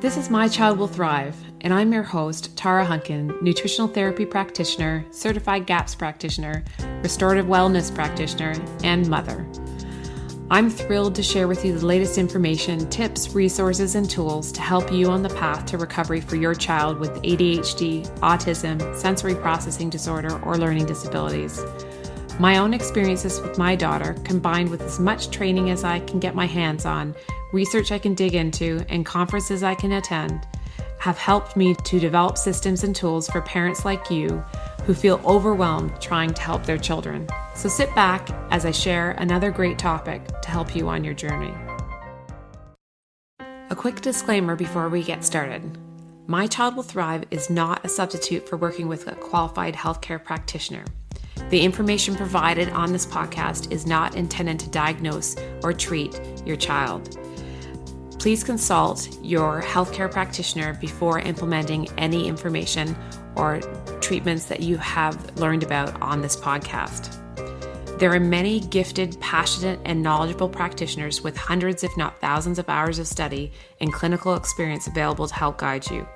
This is My Child Will Thrive, and I'm your host, Tara Hunkin, nutritional therapy practitioner, certified GAPS practitioner, restorative wellness practitioner, and mother. I'm thrilled to share with you the latest information, tips, resources, and tools to help you on the path to recovery for your child with ADHD, autism, sensory processing disorder, or learning disabilities. My own experiences with my daughter, combined with as much training as I can get my hands on, research I can dig into, and conferences I can attend, have helped me to develop systems and tools for parents like you who feel overwhelmed trying to help their children. So sit back as I share another great topic to help you on your journey. A quick disclaimer before we get started. My Child Will Thrive is not a substitute for working with a qualified healthcare practitioner. The information provided on this podcast is not intended to diagnose or treat your child. Please consult your healthcare practitioner before implementing any information or treatments that you have learned about on this podcast. There are many gifted, passionate, and knowledgeable practitioners with hundreds, if not thousands, of hours of study and clinical experience available to help guide you.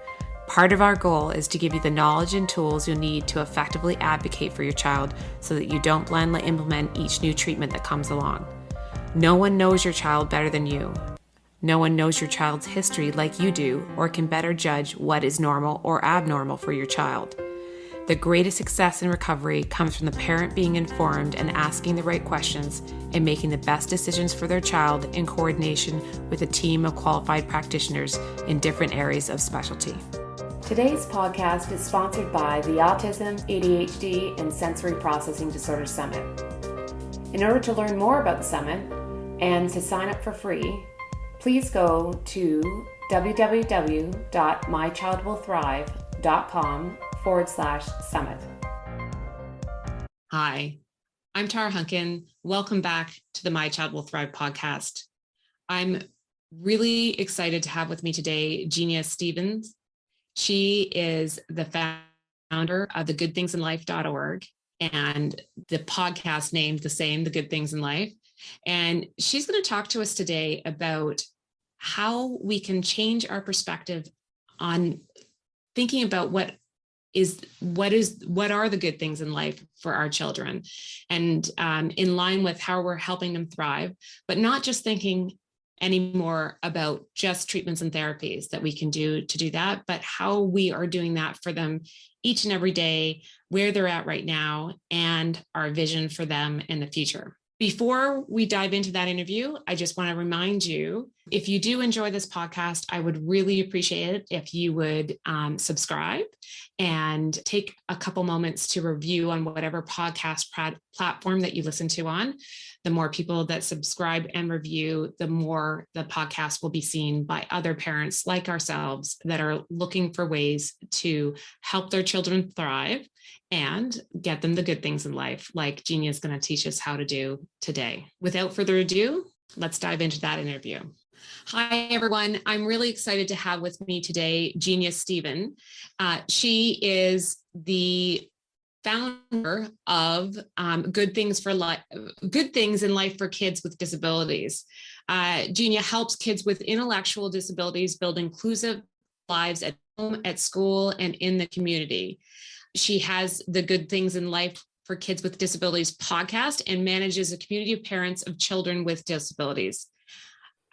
Part of our goal is to give you the knowledge and tools you'll need to effectively advocate for your child so that you don't blindly implement each new treatment that comes along. No one knows your child better than you. No one knows your child's history like you do or can better judge what is normal or abnormal for your child. The greatest success in recovery comes from the parent being informed and asking the right questions and making the best decisions for their child in coordination with a team of qualified practitioners in different areas of specialty. Today's podcast is sponsored by the Autism, ADHD, and Sensory Processing Disorder Summit. In order to learn more about the summit and to sign up for free, please go to www.mychildwillthrive.com/summit. Hi, I'm Tara Hunkin. Welcome back to the My Child Will Thrive podcast. I'm really excited to have with me today Genia Stevens. She is the founder of the goodthingsinlife.org and the podcast named the same, The Good Things in Life. And she's going to talk to us today about how we can change our perspective on thinking about what are the good things in life for our children, and in line with how we're helping them thrive, but not just thinking anymore about just treatments and therapies that we can do to do that, but how we are doing that for them each and every day, where they're at right now, and our vision for them in the future. Before we dive into that interview, I just want to remind you, if you do enjoy this podcast, I would really appreciate it if you would subscribe and take a couple moments to review on whatever podcast platform that you listen to on. The more people that subscribe and review, the more the podcast will be seen by other parents like ourselves that are looking for ways to help their children thrive and get them the good things in life, like Genia is going to teach us how to do today. Without further ado, let's dive into that interview. Hi, everyone. I'm really excited to have with me today Genia Stevens. She is the founder of Good Things in Life for Kids with Disabilities. Genia helps kids with intellectual disabilities build inclusive lives at home, at school, and in the community. She has the Good Things in Life for Kids with Disabilities podcast and manages a community of parents of children with disabilities.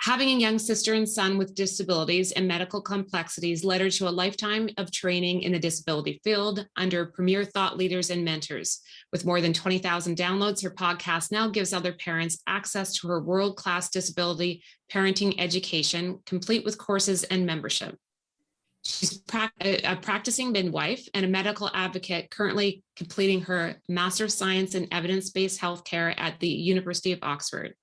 Having a young sister and son with disabilities and medical complexities led her to a lifetime of training in the disability field under premier thought leaders and mentors. With more than 20,000 downloads, her podcast now gives other parents access to her world-class disability parenting education, complete with courses and membership. She's a practicing midwife and a medical advocate, currently completing her Master of Science in Evidence-Based Healthcare at the University of Oxford.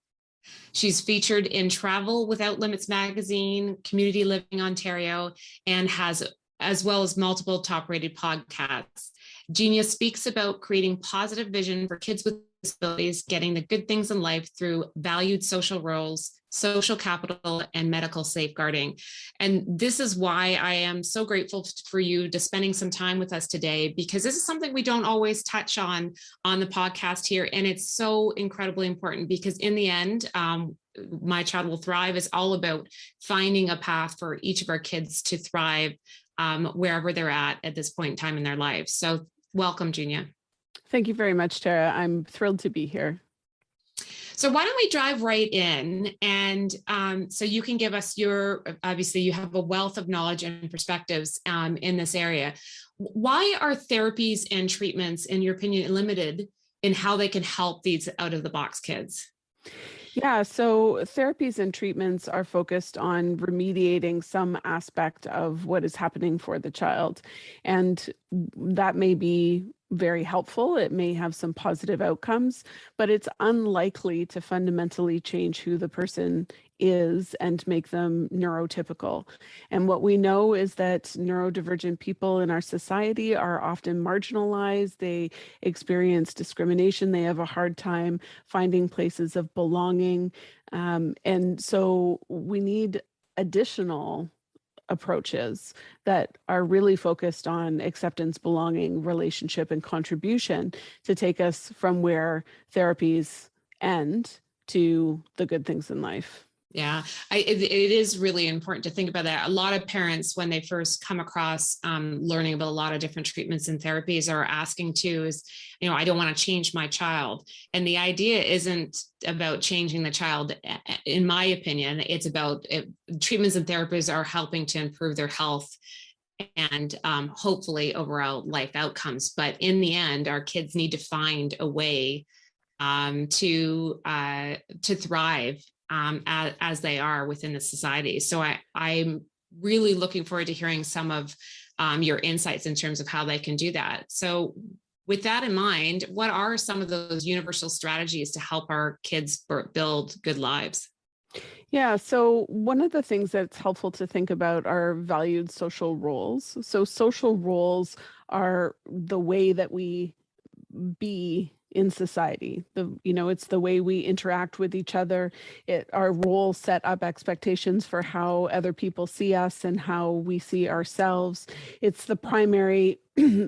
She's featured in Travel Without Limits magazine, Community Living Ontario, and has as well as multiple top-rated podcasts. Genia speaks about creating positive vision for kids with disabilities, getting the good things in life through valued social roles, social capital, and medical safeguarding. And this is why I am so grateful for you to spending some time with us today, because this is something we don't always touch on the podcast here. And it's so incredibly important because in the end, My Child Will Thrive is all about finding a path for each of our kids to thrive wherever they're at this point in time in their lives. So welcome, Genia. Thank you very much, Tara. I'm thrilled to be here. So why don't we drive right in? And so you can give us obviously you have a wealth of knowledge and perspectives in this area. Why are therapies and treatments, in your opinion, limited in how they can help these out of the box kids? Yeah, so therapies and treatments are focused on remediating some aspect of what is happening for the child. And that may be very helpful. It may have some positive outcomes, but it's unlikely to fundamentally change who the person is and make them neurotypical. And what we know is that neurodivergent people in our society are often marginalized. They experience discrimination. They have a hard time finding places of belonging. And so we need additional approaches that are really focused on acceptance, belonging, relationship, and contribution to take us from where therapies end to the good things in life. Yeah, it is really important to think about that. A lot of parents, when they first come across learning about a lot of different treatments and therapies, are asking too is, I don't want to change my child. And the idea isn't about changing the child. In my opinion, it's about treatments and therapies are helping to improve their health and hopefully overall life outcomes. But in the end, our kids need to find a way to thrive as they are within the society. So I'm really looking forward to hearing some of your insights in terms of how they can do that. So with that in mind, what are some of those universal strategies to help our kids build good lives? Yeah, so one of the things that's helpful to think about are valued social roles. So social roles are the way that we be in society. It's the way we interact with each other. Our roles set up expectations for how other people see us and how we see ourselves. It's the primary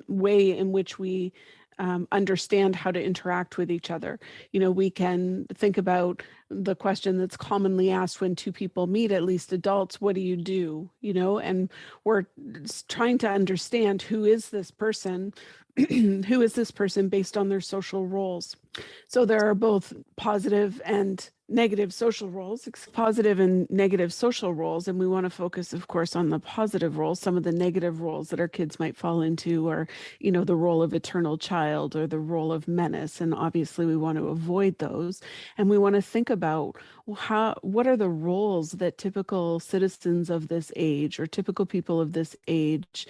way in which we understand how to interact with each other. We can think about the question that's commonly asked when two people meet, at least adults, what do you do? And we're trying to understand who is this person, who is this person based on their social roles. So there are both positive and negative social roles, and we want to focus, of course, on the positive roles. Some of the negative roles that our kids might fall into are, the role of eternal child or the role of menace, and obviously we want to avoid those. And we want to think about what are the roles that typical citizens of this age or typical people of this age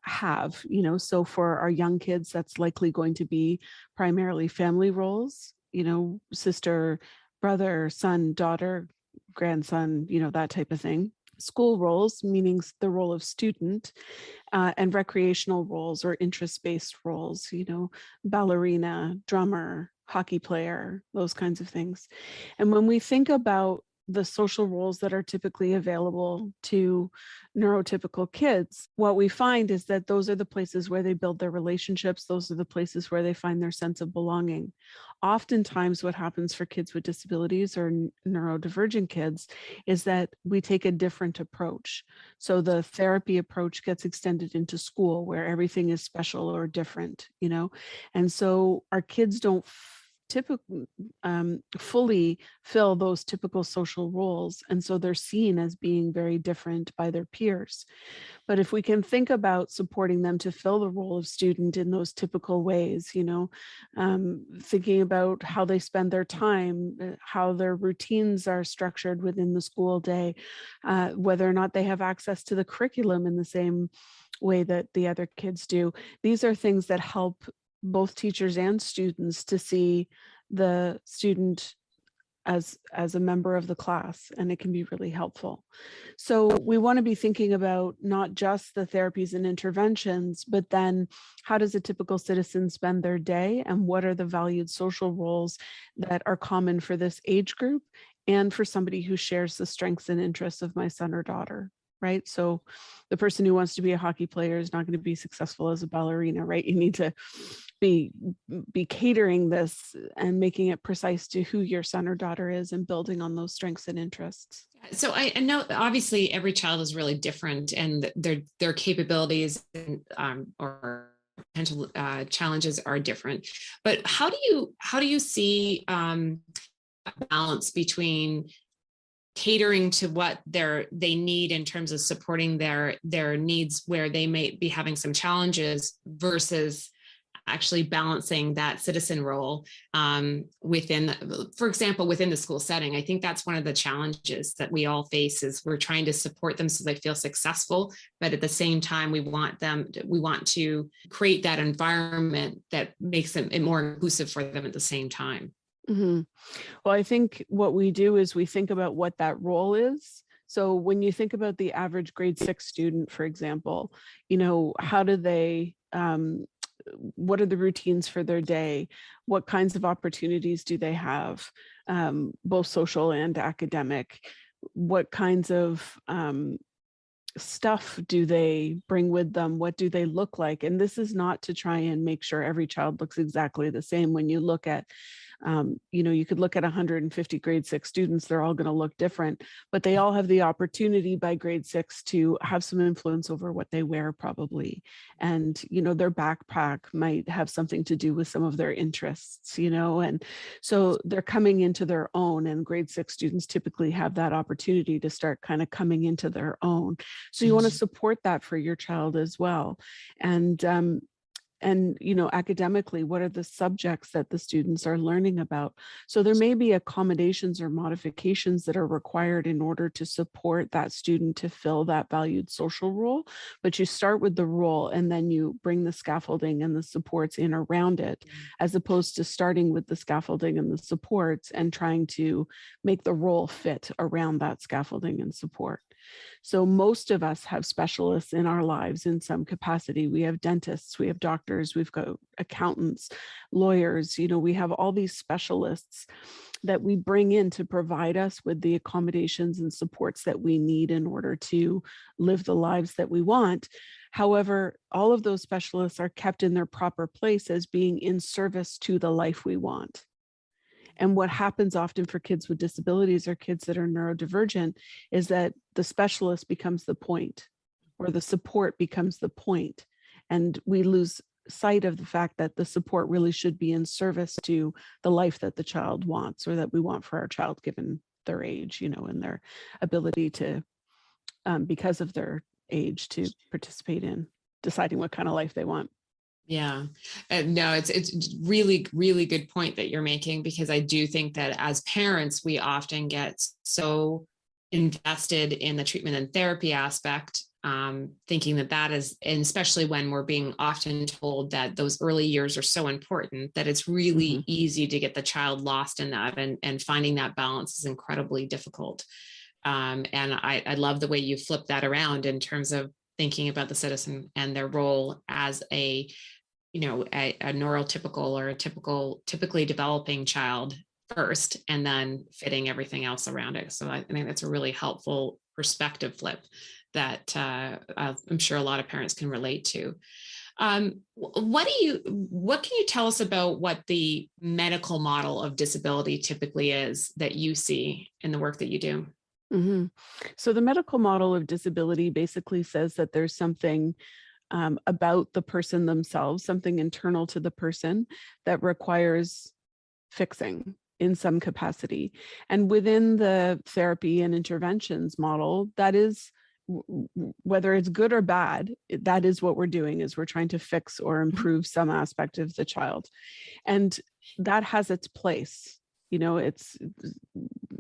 have. So for our young kids, that's likely going to be primarily family roles, sister, brother, son, daughter, grandson, that type of thing. School roles, meaning the role of student, and recreational roles or interest-based roles, ballerina, drummer, hockey player, those kinds of things. And when we think about the social roles that are typically available to neurotypical kids, what we find is that those are the places where they build their relationships. Those are the places where they find their sense of belonging. Oftentimes, what happens for kids with disabilities or neurodivergent kids is that we take a different approach. So the therapy approach gets extended into school where everything is special or different, and so our kids don't typically fully fill those typical social roles. And so they're seen as being very different by their peers. But if we can think about supporting them to fill the role of student in those typical ways, thinking about how they spend their time, how their routines are structured within the school day, whether or not they have access to the curriculum in the same way that the other kids do. These are things that help both teachers and students to see the student as a member of the class, and it can be really helpful. So we want to be thinking about not just the therapies and interventions, but then how does a typical citizen spend their day, and what are the valued social roles that are common for this age group and for somebody who shares the strengths and interests of my son or daughter. right? So the person who wants to be a hockey player is not going to be successful as a ballerina, right? You need to be catering this and making it precise to who your son or daughter is and building on those strengths and interests. So I know obviously every child is really different, and their capabilities or potential challenges are different. But how do you see a balance between catering to what they need in terms of supporting their needs where they may be having some challenges versus actually balancing that citizen role within, for example, within the school setting? I think that's one of the challenges that we all face, is we're trying to support them so they feel successful, but at the same time, we want to create that environment that makes it more inclusive for them at the same time. Mm-hmm. Well, I think what we do is we think about what that role is. So when you think about the average grade 6 student, for example, how do they, what are the routines for their day? What kinds of opportunities do they have, both social and academic? What kinds of stuff do they bring with them? What do they look like? And this is not to try and make sure every child looks exactly the same. When you look at you could look at 150 grade 6 students, they're all going to look different, but they all have the opportunity by grade 6 to have some influence over what they wear, probably. And, their backpack might have something to do with some of their interests, and so they're coming into their own, and grade 6 students typically have that opportunity to start kind of coming into their own. So you want to support that for your child as well. And academically, what are the subjects that the students are learning about? So there may be accommodations or modifications that are required in order to support that student to fill that valued social role, but you start with the role and then you bring the scaffolding and the supports in around it, as opposed to starting with the scaffolding and the supports and trying to make the role fit around that scaffolding and support. So most of us have specialists in our lives in some capacity. We have dentists, we have doctors, we've got accountants, lawyers, we have all these specialists that we bring in to provide us with the accommodations and supports that we need in order to live the lives that we want. However, all of those specialists are kept in their proper place as being in service to the life we want. And what happens often for kids with disabilities or kids that are neurodivergent is that the specialist becomes the point, or the support becomes the point. And we lose sight of the fact that the support really should be in service to the life that the child wants, or that we want for our child, given their age, and their ability to, because of their age, to participate in deciding what kind of life they want. Yeah, no, it's really, really good point that you're making, because I do think that as parents, we often get so invested in the treatment and therapy aspect, thinking that is, and especially when we're being often told that those early years are so important, that it's really easy to get the child lost in that, and finding that balance is incredibly difficult. And I love the way you flip that around in terms of thinking about the citizen and their role as a neurotypical or a typically developing child first, and then fitting everything else around it. So I think that's a really helpful perspective flip that I'm sure a lot of parents can relate to. What can you tell us about what the medical model of disability typically is that you see in the work that you do? Mm-hmm. So the medical model of disability basically says that there's something about the person themselves, something internal to the person, that requires fixing in some capacity. And within the therapy and interventions model, that is, whether it's good or bad, that is what we're doing, is we're trying to fix or improve some aspect of the child. And that has its place.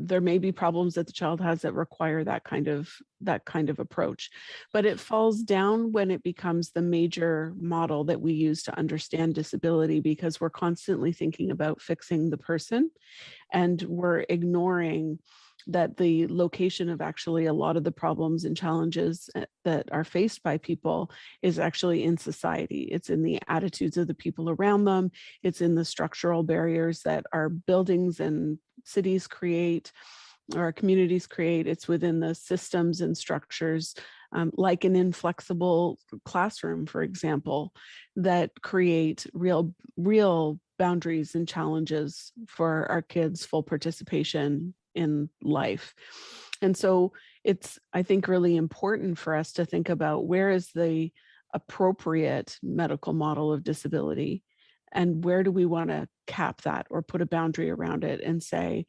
There may be problems that the child has that require that kind of approach, but it falls down when it becomes the major model that we use to understand disability, because we're constantly thinking about fixing the person, and we're ignoring that the location of actually a lot of the problems and challenges that are faced by people is actually in society. It's in the attitudes of the people around them. It's in the structural barriers that our buildings and cities create. or our communities create. It's within the systems and structures, like an inflexible classroom, for example, that create real boundaries and challenges for our kids' full participation in life. And so it's, I think, really important for us to think about where is the appropriate medical model of disability, and where do we want to cap that or put a boundary around it and say,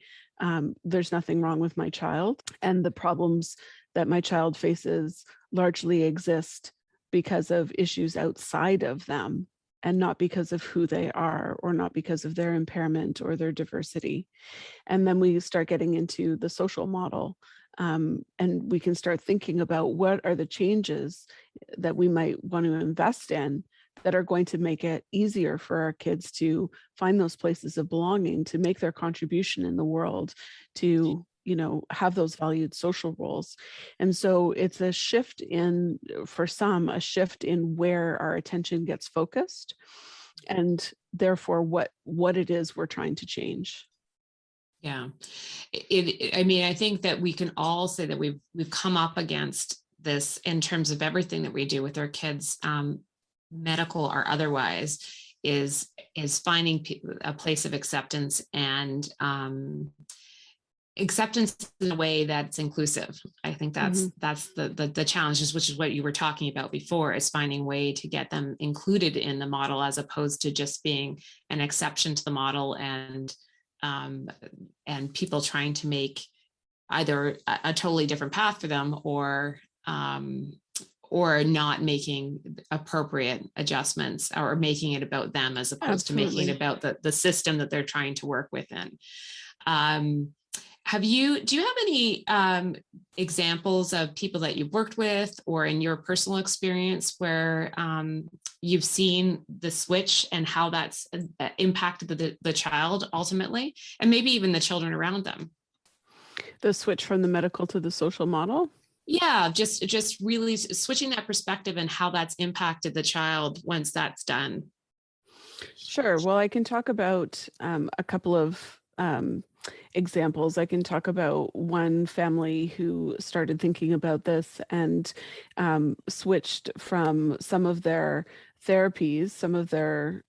there's nothing wrong with my child, and the problems that my child faces largely exist because of issues outside of them and not because of who they are, or not because of their impairment or their diversity. And then we start getting into the social model, and we can start thinking about what are the changes that we might want to invest in that are going to make it easier for our kids to find those places of belonging, to make their contribution in the world, to, you know, have those valued social roles. And so it's a shift in, for some, a shift in where our attention gets focused, and therefore what it is we're trying to change. Yeah, I mean, I think that we can all say that we've come up against this in terms of everything that we do with our kids, medical or otherwise, is finding a place of acceptance, and acceptance in a way that's inclusive. I think that's the challenges, which is what you were talking about before, is finding a way to get them included in the model, as opposed to just being an exception to the model, and people trying to make either a totally different path for them, or not making appropriate adjustments, or making it about them as opposed to making it about the system that they're trying to work within. Do you have any examples of people that you've worked with, or in your personal experience, where you've seen the switch and how that's impacted the child ultimately, and maybe even the children around them? The switch from the medical to the social model? Yeah, just really switching that perspective and how that's impacted the child once that's done. Sure. Well, I can talk about a couple of examples. I can talk about one family who started thinking about this and switched from some of their therapies, some of their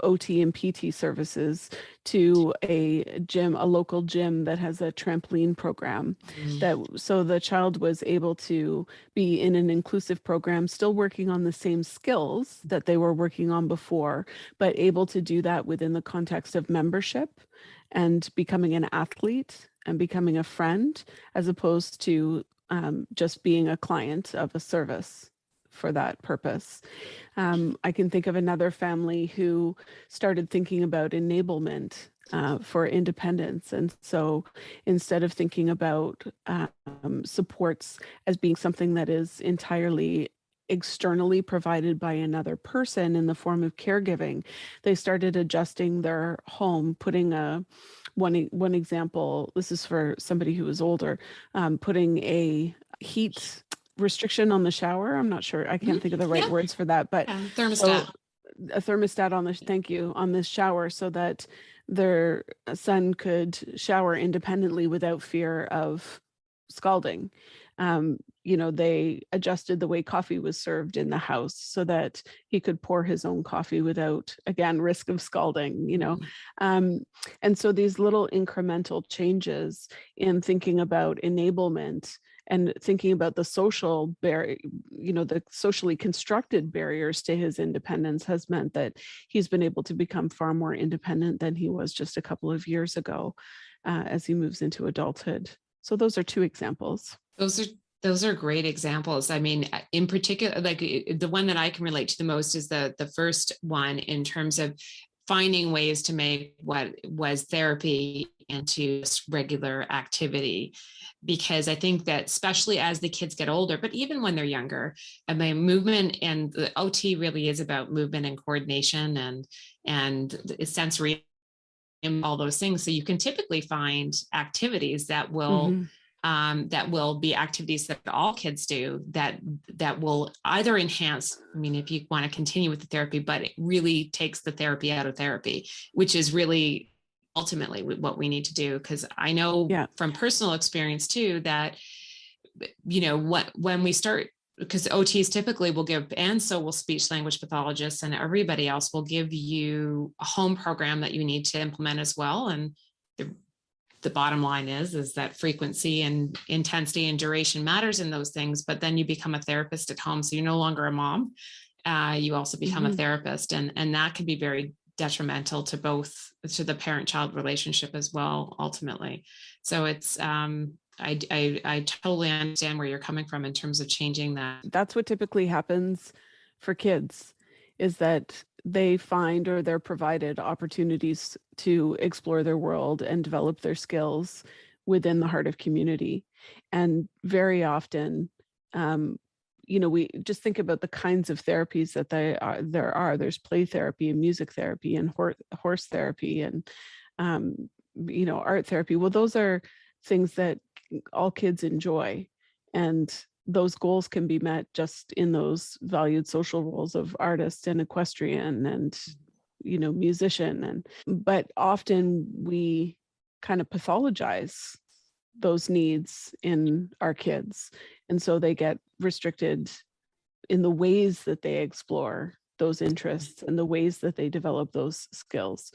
OT and PT services, to a gym, a local gym that has a trampoline program. That so the child was able to be in an inclusive program, still working on the same skills that they were working on before, but able to do that within the context of membership and becoming an athlete and becoming a friend, as opposed to just being a client of a service for that purpose. I can think of another family who started thinking about enablement for independence. And so instead of thinking about supports as being something that is entirely externally provided by another person in the form of caregiving, they started adjusting their home, putting one example, this is for somebody who was older, putting a heat restriction on the shower. I'm not sure, I can't think of the right words for that, but thermostat. So a thermostat on the, thank you, on this shower, so that their son could shower independently without fear of scalding. You know, they adjusted the way coffee was served in the house so that he could pour his own coffee without, again, risk of scalding, you know. And so these little incremental changes in thinking about enablement and thinking about the social barrier, you know, the socially constructed barriers to his independence, has meant that he's been able to become far more independent than he was just a couple of years ago as he moves into adulthood. So those are two examples. Those are great examples. I mean, in particular, like the one that I can relate to the most is the first one, in terms of finding ways to make what was therapy into regular activity. Because I think that especially as the kids get older, but even when they're younger, I mean, movement and the OT really is about movement and coordination and sensory and all those things. So you can typically find activities that will be activities that all kids do that will either enhance, I mean, if you want to continue with the therapy, but it really takes the therapy out of therapy, which is really ultimately what we need to do. Because I know Yeah. from personal experience too, that, when we start, because OTs typically will give, and so will speech language pathologists and everybody else will give you a home program that you need to implement as well. And the bottom line is that frequency and intensity and duration matters in those things, but then you become a therapist at home. So you're no longer a mom. You also become a therapist, and that can be very detrimental to the parent-child relationship as well, ultimately. So it's, I totally understand where you're coming from in terms of changing that. That's what typically happens for kids, is that they find or they're provided opportunities to explore their world and develop their skills within the heart of community. And very often, we just think about the kinds of therapies that there are. There's play therapy and music therapy and horse therapy and, art therapy. Well, those are things that all kids enjoy. And those goals can be met just in those valued social roles of artist and equestrian and musician. But often we kind of pathologize those needs in our kids, and so they get restricted in the ways that they explore those interests and the ways that they develop those skills.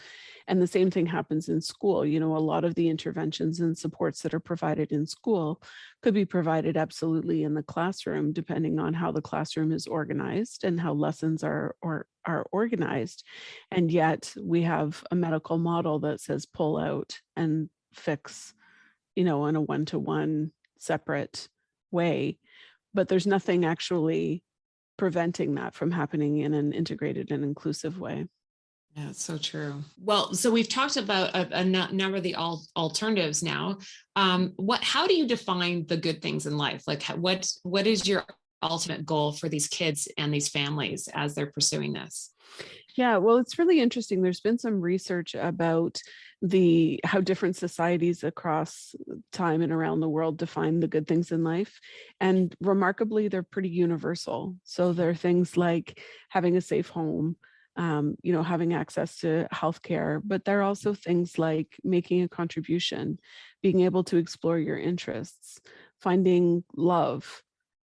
And the same thing happens in school. A lot of the interventions and supports that are provided in school could be provided absolutely in the classroom, depending on how the classroom is organized and how lessons are organized. And yet we have a medical model that says pull out and fix, in a one-to-one separate way. But there's nothing actually preventing that from happening in an integrated and inclusive way. Yeah, it's so true. Well, so we've talked about a number of the alternatives now. How do you define the good things in life? Like, what is your ultimate goal for these kids and these families as they're pursuing this? Yeah, well, it's really interesting. There's been some research about how different societies across time and around the world define the good things in life. And remarkably, they're pretty universal. So there are things like having a safe home, having access to healthcare, but there are also things like making a contribution, being able to explore your interests, finding love,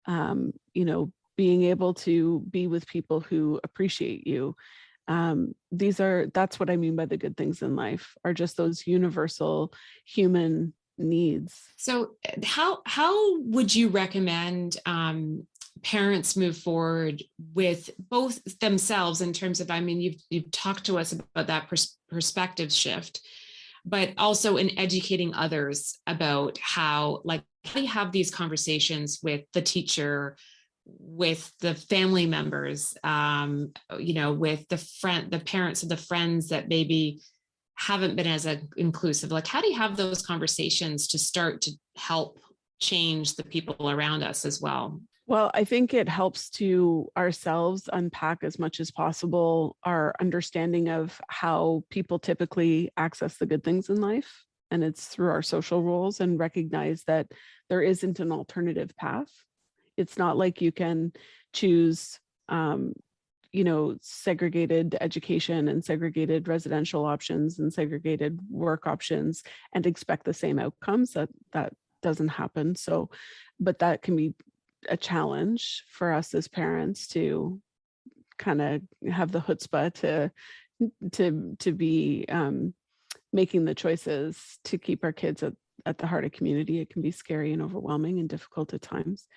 being able to be with people who appreciate you. That's what I mean by the good things in life, are just those universal human needs. So how would you recommend parents move forward with both themselves in terms of, you've talked to us about that perspective shift, but also in educating others about how do you have these conversations with the teacher, with the family members, with the parents of the friends that maybe haven't been as inclusive? Like, how do you have those conversations to start to help change the people around us as well? Well, I think it helps to ourselves unpack as much as possible our understanding of how people typically access the good things in life. And it's through our social roles, and recognize that there isn't an alternative path. It's not like you can choose, segregated education and segregated residential options and segregated work options and expect the same outcomes. That doesn't happen. So, but that can be a challenge for us as parents to kind of have the chutzpah to be making the choices to keep our kids at the heart of community. It can be scary and overwhelming and difficult at times.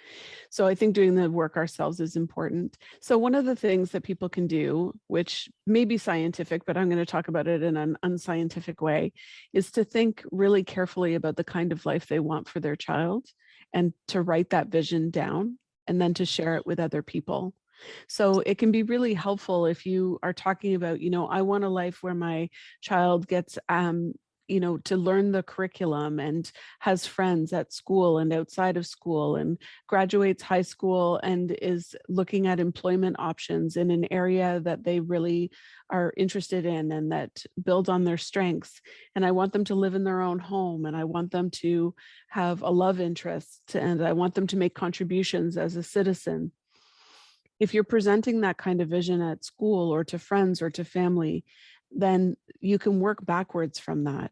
So I think doing the work ourselves is important. So one of the things that people can do, which may be scientific, but I'm going to talk about it in an unscientific way, is to think really carefully about the kind of life they want for their child, and to write that vision down, and then to share it with other people. So it can be really helpful if you are talking about, I want a life where my child gets, to learn the curriculum and has friends at school and outside of school, and graduates high school and is looking at employment options in an area that they really are interested in and that builds on their strengths. And I want them to live in their own home, and I want them to have a love interest, and I want them to make contributions as a citizen. If you're presenting that kind of vision at school or to friends or to family, then you can work backwards from that.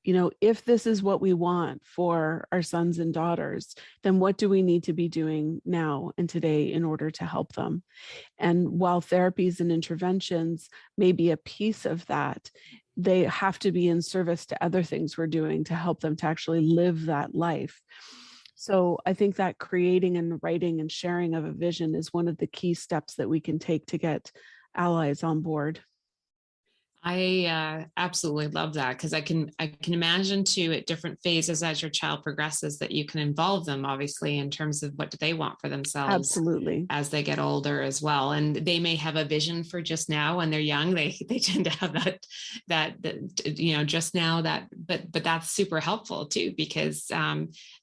If this is what we want for our sons and daughters, then what do we need to be doing now and today in order to help them? And while therapies and interventions may be a piece of that, they have to be in service to other things we're doing to help them to actually live that life. So I think that creating and writing and sharing of a vision is one of the key steps that we can take to get allies on board. I absolutely love that, because I can imagine too, at different phases as your child progresses, that you can involve them obviously in terms of what do they want for themselves. Absolutely. As they get older as well, and they may have a vision for just now when they're young. They tend to have that just now, that but that's super helpful too, because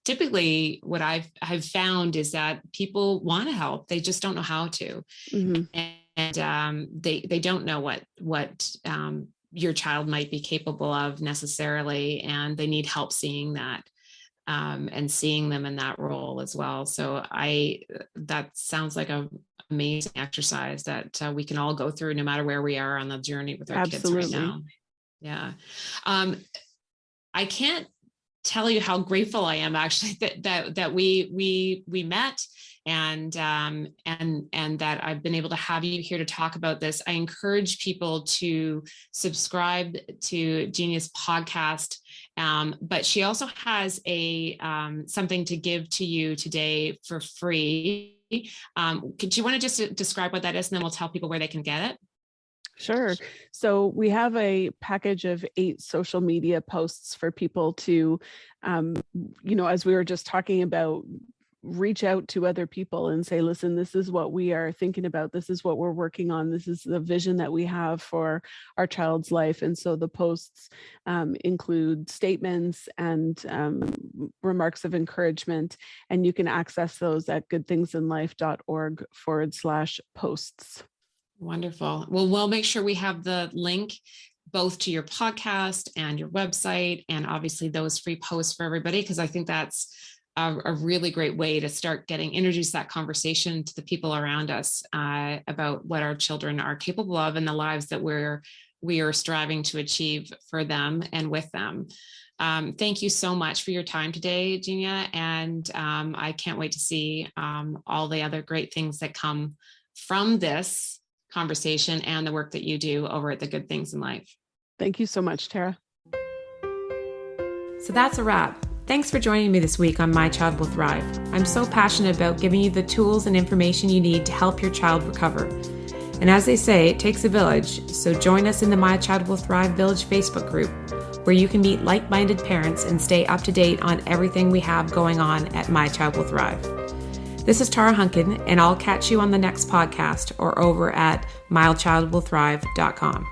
typically what I've found is that people want to help, they just don't know how to. Mm-hmm. And they don't know what your child might be capable of necessarily, and they need help seeing that, and seeing them in that role as well. So that sounds like a amazing exercise that we can all go through no matter where we are on the journey with our Absolutely. kids right now. Yeah. I can't tell you how grateful I am actually that we met, and that I've been able to have you here to talk about this. I encourage people to subscribe to Genia's podcast, but she also has a something to give to you today for free. Could you want to just describe what that is, and then we'll tell people where they can get it? Sure. So we have a package of 8 social media posts for people to, as we were just talking about, reach out to other people and say, listen, this is what we are thinking about. This is what we're working on. This is the vision that we have for our child's life. And so the posts include statements and remarks of encouragement, and you can access those at goodthingsinlife.org/posts. Wonderful. Well, we'll make sure we have the link both to your podcast and your website, and obviously those free posts for everybody, because I think that's a really great way to start introduce that conversation to the people around us about what our children are capable of and the lives that we are striving to achieve for them and with them. Thank you so much for your time today, Genia, and I can't wait to see all the other great things that come from this conversation and the work that you do over at the Good Things in Life. Thank you so much, Tara. So that's a wrap. Thanks for joining me this week on My Child Will Thrive. I'm so passionate about giving you the tools and information you need to help your child recover. And as they say, it takes a village, so join us in the My Child Will Thrive Village Facebook group, where you can meet like-minded parents and stay up to date on everything we have going on at My Child Will Thrive. This is Tara Hunkin, and I'll catch you on the next podcast or over at mychildwillthrive.com.